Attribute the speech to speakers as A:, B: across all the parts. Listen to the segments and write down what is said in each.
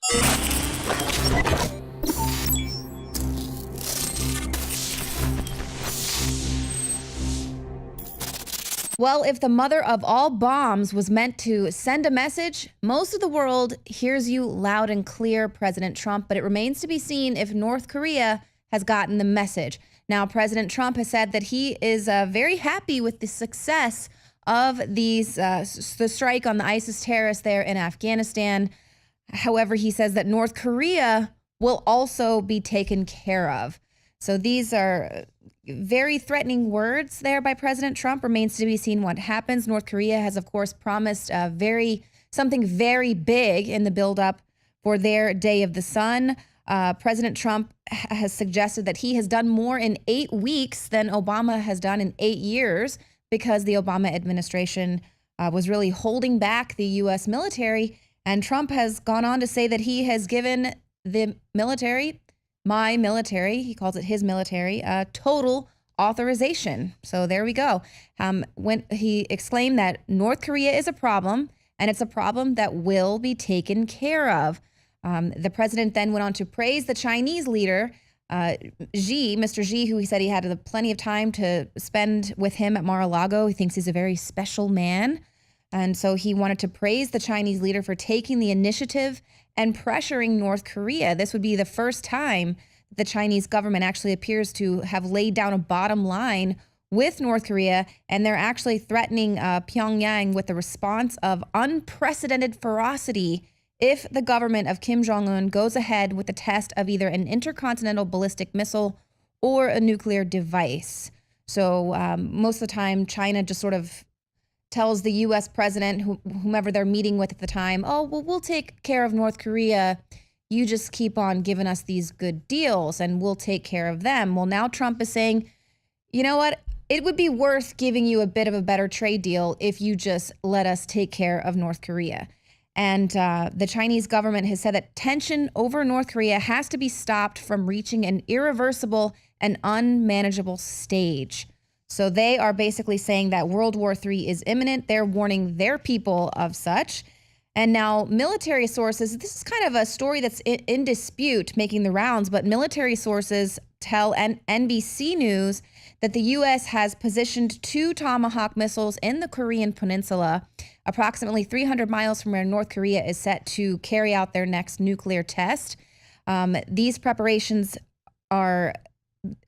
A: Well, if the mother of all bombs was meant to send a message, most of the world hears you loud and clear, President Trump, but it remains to be seen if North Korea has gotten the message. Now, President Trump has said that he is very happy with the success of the strike on the ISIS terrorists there in Afghanistan. However, he says that North Korea will also be taken care of. So these are very threatening words there by President Trump. Remains to be seen what happens. North Korea has, of course, promised something very big in the buildup for their Day of the Sun. President Trump has suggested that he has done more in 8 weeks than Obama has done in 8 years because the Obama administration was really holding back the U.S. military. And Trump has gone on to say that he has given the military, my military, he calls it his military, total authorization. So there we go. When he exclaimed that North Korea is a problem, and it's a problem that will be taken care of. The president then went on to praise the Chinese leader, Mr. Xi, who he said he had plenty of time to spend with him at Mar-a-Lago. He thinks he's a very special man. And so he wanted to praise the Chinese leader for taking the initiative and pressuring North Korea. This would be the first time the Chinese government actually appears to have laid down a bottom line with North Korea, and they're actually threatening Pyongyang with a response of unprecedented ferocity if the government of Kim Jong-un goes ahead with the test of either an intercontinental ballistic missile or a nuclear device. So most of the time, China just sort of tells the U.S. president, whomever they're meeting with at the time, oh, well, we'll take care of North Korea. You just keep on giving us these good deals and we'll take care of them. Well, now Trump is saying, you know what? It would be worth giving you a bit of a better trade deal if you just let us take care of North Korea. And the Chinese government has said that tension over North Korea has to be stopped from reaching an irreversible and unmanageable stage. So they are basically saying that World War III is imminent. They're warning their people of such. And now military sources, this is kind of a story that's in dispute, making the rounds, but military sources tell NBC News that the U.S. has positioned 2 Tomahawk missiles in the Korean Peninsula, approximately 300 miles from where North Korea is set to carry out their next nuclear test. These preparations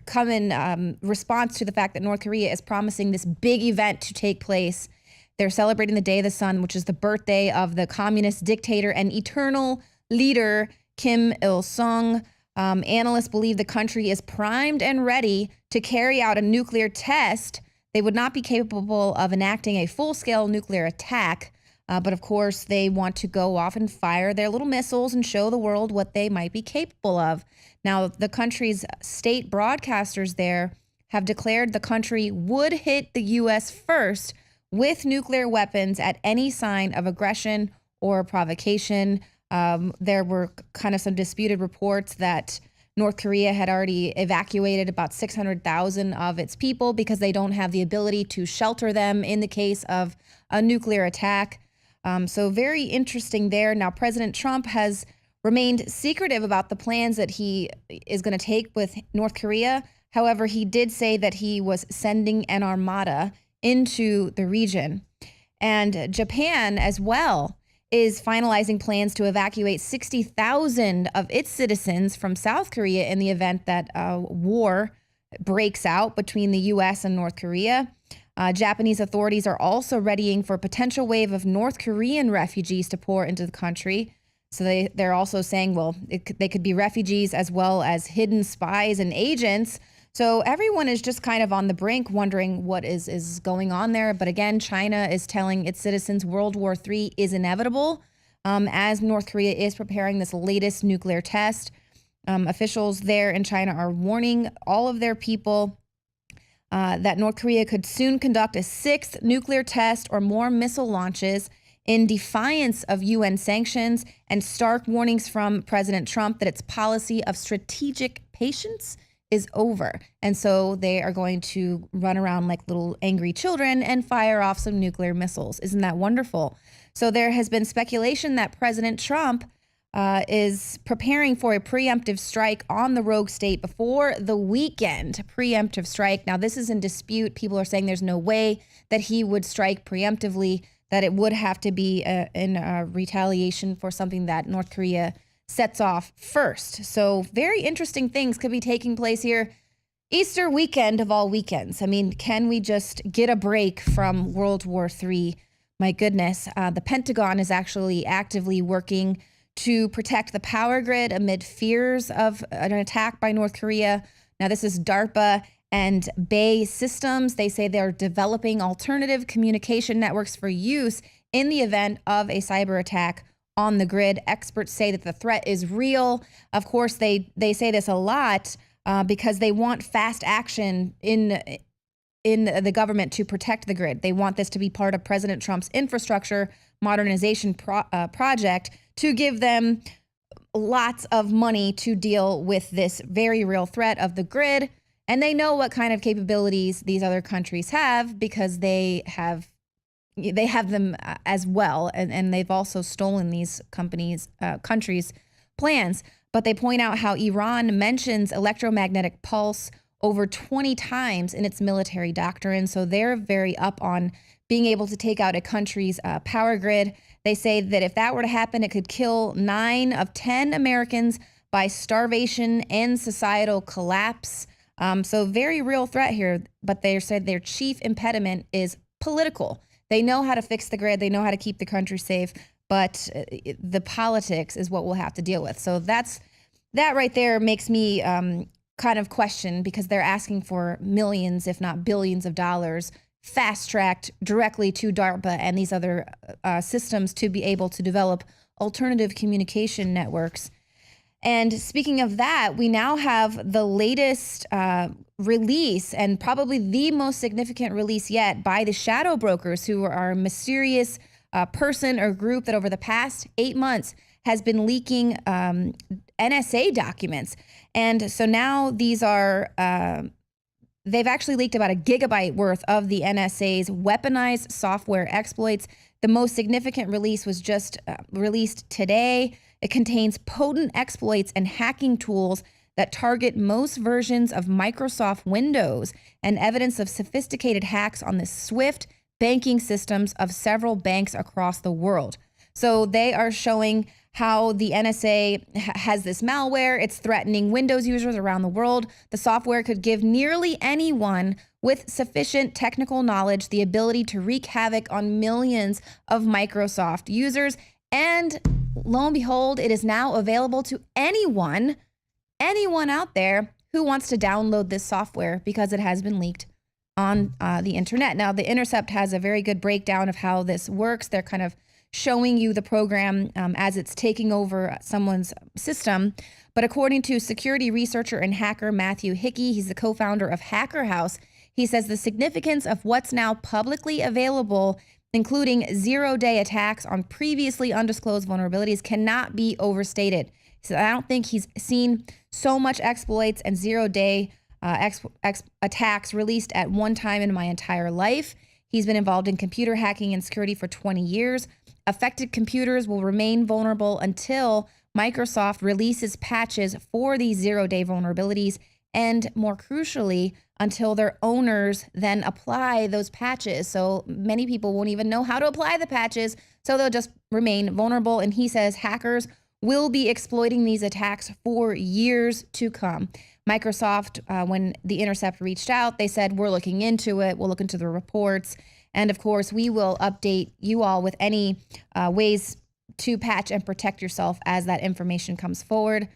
A: come in response to the fact that North Korea is promising this big event to take place. They're celebrating the Day of the Sun, which is the birthday of the communist dictator and eternal leader Kim Il-sung. Analysts believe the country is primed and ready to carry out a nuclear test. They would not be capable of enacting a full-scale nuclear attack, but of course they want to go off and fire their little missiles and show the world what they might be capable of. Now, the country's state broadcasters there have declared the country would hit the U.S. first with nuclear weapons at any sign of aggression or provocation. There were kind of some disputed reports that North Korea had already evacuated about 600,000 of its people because they don't have the ability to shelter them in the case of a nuclear attack. So very interesting there. Now, President Trump has remained secretive about the plans that he is going to take with North Korea. However, he did say that he was sending an armada into the region. And Japan as well is finalizing plans to evacuate 60,000 of its citizens from South Korea in the event that war breaks out between the U.S. and North Korea. Japanese authorities are also readying for a potential wave of North Korean refugees to pour into the country. So they're also saying, well, they could be refugees as well as hidden spies and agents. So everyone is just kind of on the brink wondering what is going on there. But again, China is telling its citizens World War III is inevitable as North Korea is preparing this latest nuclear test. Officials there in China are warning all of their people that North Korea could soon conduct a 6th nuclear test or more missile launches in defiance of UN sanctions, and stark warnings from President Trump that its policy of strategic patience is over. And so they are going to run around like little angry children and fire off some nuclear missiles. Isn't that wonderful? So there has been speculation that President Trump is preparing for a preemptive strike on the rogue state before the weekend. Preemptive strike. Now, this is in dispute. People are saying there's no way that he would strike preemptively, that it would have to be in retaliation for something that North Korea sets off first. So very interesting things could be taking place here. Easter weekend of all weekends. I mean, can we just get a break from World War III? My goodness. The Pentagon is actually actively working to protect the power grid amid fears of an attack by North Korea. Now, this is DARPA and BAE Systems. They say they're developing alternative communication networks for use in the event of a cyber attack on the grid. Experts say that the threat is real. Of course, they say this a lot because they want fast action in the government to protect the grid. They want this to be part of President Trump's infrastructure modernization project to give them lots of money to deal with this very real threat of the grid. And they know what kind of capabilities these other countries have because they have them as well. And they've also stolen these countries' plans. But they point out how Iran mentions electromagnetic pulse over 20 times in its military doctrine. So they're very up on being able to take out a country's power grid. They say that if that were to happen, it could kill 9 of 10 Americans by starvation and societal collapse. So very real threat here. But they said their chief impediment is political. They know how to fix the grid. They know how to keep the country safe. But the politics is what we'll have to deal with. So that right there makes me kind of question, because they're asking for millions, if not billions of dollars, fast-tracked directly to DARPA and these other systems to be able to develop alternative communication networks. And speaking of that, we now have the latest release, and probably the most significant release yet, by the shadow brokers, who are a mysterious person or group that over the past 8 months has been leaking NSA documents. And so now these are, they've actually leaked about 1 gigabyte worth of the NSA's weaponized software exploits. The most significant release was just released today. It contains potent exploits and hacking tools that target most versions of Microsoft Windows, and evidence of sophisticated hacks on the SWIFT banking systems of several banks across the world. So they are showing how the NSA has this malware. It's threatening Windows users around the world. The software could give nearly anyone with sufficient technical knowledge the ability to wreak havoc on millions of Microsoft users. And lo and behold, it is now available to anyone out there who wants to download this software, because it has been leaked on the internet. Now, The Intercept has a very good breakdown of how this works. They're kind of showing you the program as it's taking over someone's system. But according to security researcher and hacker Matthew Hickey, he's the co-founder of Hacker House, he says the significance of what's now publicly available, including zero-day attacks on previously undisclosed vulnerabilities, cannot be overstated. So I don't think he's seen so much exploits and zero-day attacks released at one time in my entire life. He's been involved in computer hacking and security for 20 years. Affected computers will remain vulnerable until Microsoft releases patches for these zero-day vulnerabilities, and more crucially, until their owners then apply those patches. So many people won't even know how to apply the patches, so they'll just remain vulnerable. And he says hackers will be exploiting these attacks for years to come. Microsoft, when The Intercept reached out, they said, we're looking into it. We'll look into the reports. And of course, we will update you all with any ways to patch and protect yourself as that information comes forward.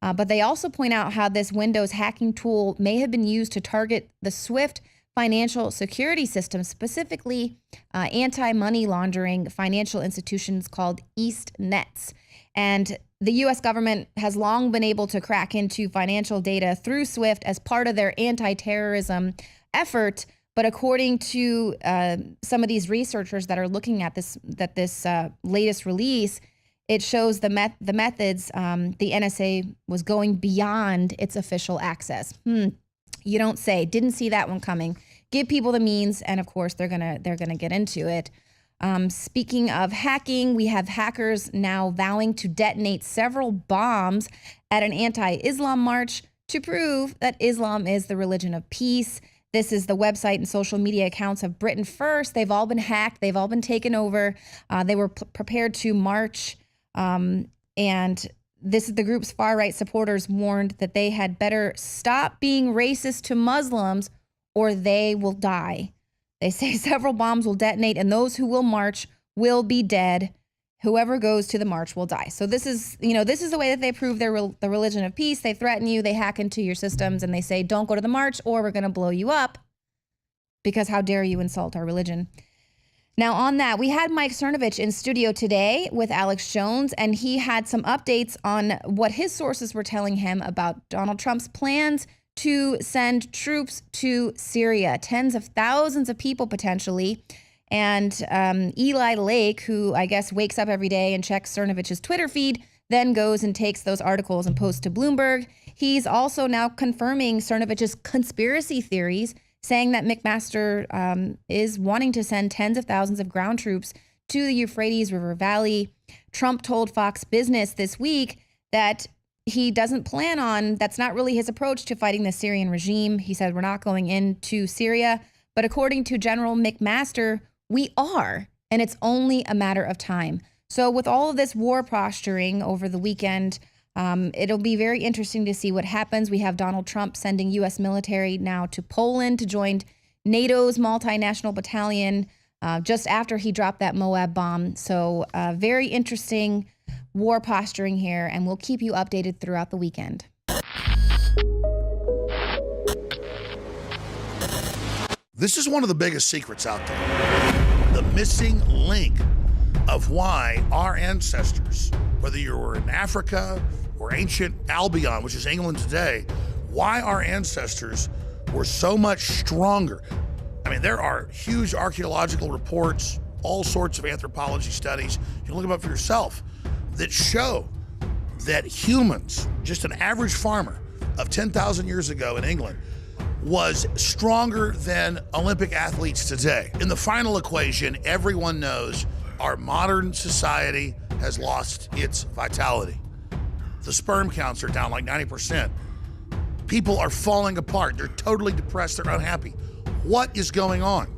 A: But they also point out how this Windows hacking tool may have been used to target the SWIFT financial security system, specifically anti-money laundering financial institutions called EastNets. And the U.S. government has long been able to crack into financial data through SWIFT as part of their anti-terrorism effort. But according to some of these researchers that are looking at this latest release, it shows the methods the NSA was going beyond its official access. You don't say. Didn't see that one coming. Give people the means, and of course they're gonna get into it. Speaking of hacking, we have hackers now vowing to detonate several bombs at an anti-Islam march to prove that Islam is the religion of peace. This is the website and social media accounts of Britain First. They've all been hacked. They've all been taken over. They were prepared to march. And this is the group's far-right supporters warned that they had better stop being racist to Muslims or they will die. They say several bombs will detonate and those who will march will be dead. Whoever goes to the march will die. So this is the way that they prove the religion of peace. They threaten you, they hack into your systems, and they say, don't go to the march or we're going to blow you up because how dare you insult our religion. Now on that, we had Mike Cernovich in studio today with Alex Jones, and he had some updates on what his sources were telling him about Donald Trump's plans to send troops to Syria, tens of thousands of people potentially. And Eli Lake, who I guess wakes up every day and checks Cernovich's Twitter feed, then goes and takes those articles and posts to Bloomberg. He's also now confirming Cernovich's conspiracy theories, saying that McMaster is wanting to send tens of thousands of ground troops to the Euphrates River Valley. Trump told Fox Business this week that he doesn't plan on, that's not really his approach to fighting the Syrian regime. He said, we're not going into Syria. But according to General McMaster, we are, and it's only a matter of time. So with all of this war posturing over the weekend, it'll be very interesting to see what happens. We have Donald Trump sending U.S. military now to Poland to join NATO's multinational battalion just after he dropped that Moab bomb. So very interesting war posturing here, and we'll keep you updated throughout the weekend.
B: This is one of the biggest secrets out there. The missing link of why our ancestors, whether you were in Africa or ancient Albion, which is England today, why our ancestors were so much stronger. I mean, there are huge archaeological reports, all sorts of anthropology studies, you can look them up for yourself, that show that humans, just an average farmer of 10,000 years ago in England, was stronger than Olympic athletes today. In the final equation, everyone knows our modern society has lost its vitality. The sperm counts are down like 90%. People are falling apart. They're totally depressed. They're unhappy. What is going on?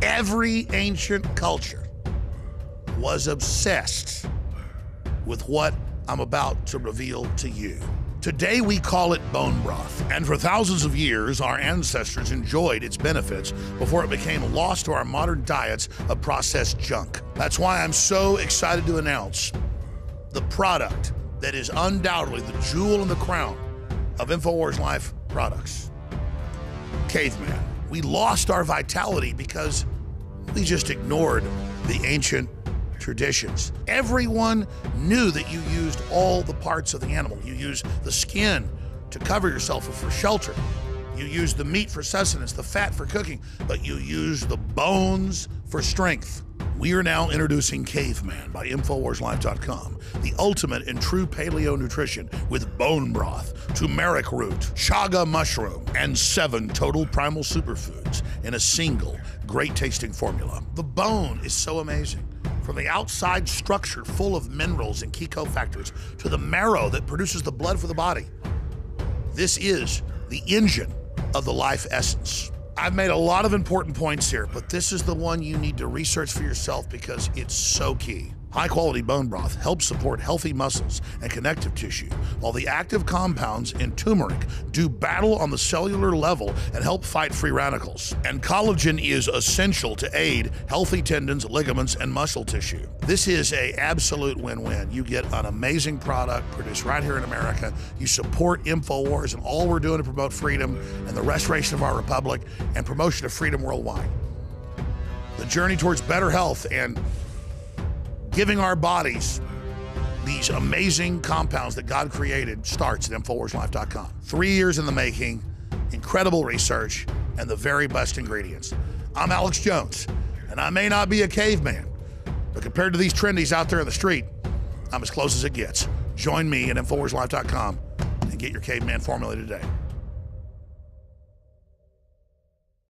B: Every ancient culture was obsessed with what I'm about to reveal to you. Today we call it bone broth, and for thousands of years our ancestors enjoyed its benefits before it became lost to our modern diets of processed junk. That's why I'm so excited to announce the product that is undoubtedly the jewel in the crown of InfoWars Life products. Caveman. We lost our vitality because we just ignored the ancient traditions. Everyone knew that you used all the parts of the animal. You used the skin to cover yourself or for shelter. You used the meat for sustenance, the fat for cooking, but you used the bones for strength. We are now introducing Caveman by InfoWarsLife.com, the ultimate in true paleo nutrition with bone broth, turmeric root, chaga mushroom, and 7 total primal superfoods in a single great tasting formula. The bone is so amazing. From the outside structure full of minerals and key cofactors to the marrow that produces the blood for the body. This is the engine of the life essence. I've made a lot of important points here, but this is the one you need to research for yourself because it's so key. High-quality bone broth helps support healthy muscles and connective tissue, while the active compounds in turmeric do battle on the cellular level and help fight free radicals. And collagen is essential to aid healthy tendons, ligaments, and muscle tissue. This is an absolute win-win. You get an amazing product produced right here in America. You support InfoWars and all we're doing to promote freedom and the restoration of our republic and promotion of freedom worldwide. The journey towards better health and giving our bodies these amazing compounds that God created starts at InfoWarsLife.com. 3 years in the making, incredible research, and the very best ingredients. I'm Alex Jones, and I may not be a caveman, but compared to these trendies out there in the street, I'm as close as it gets. Join me at InfoWarsLife.com and get your caveman formula today.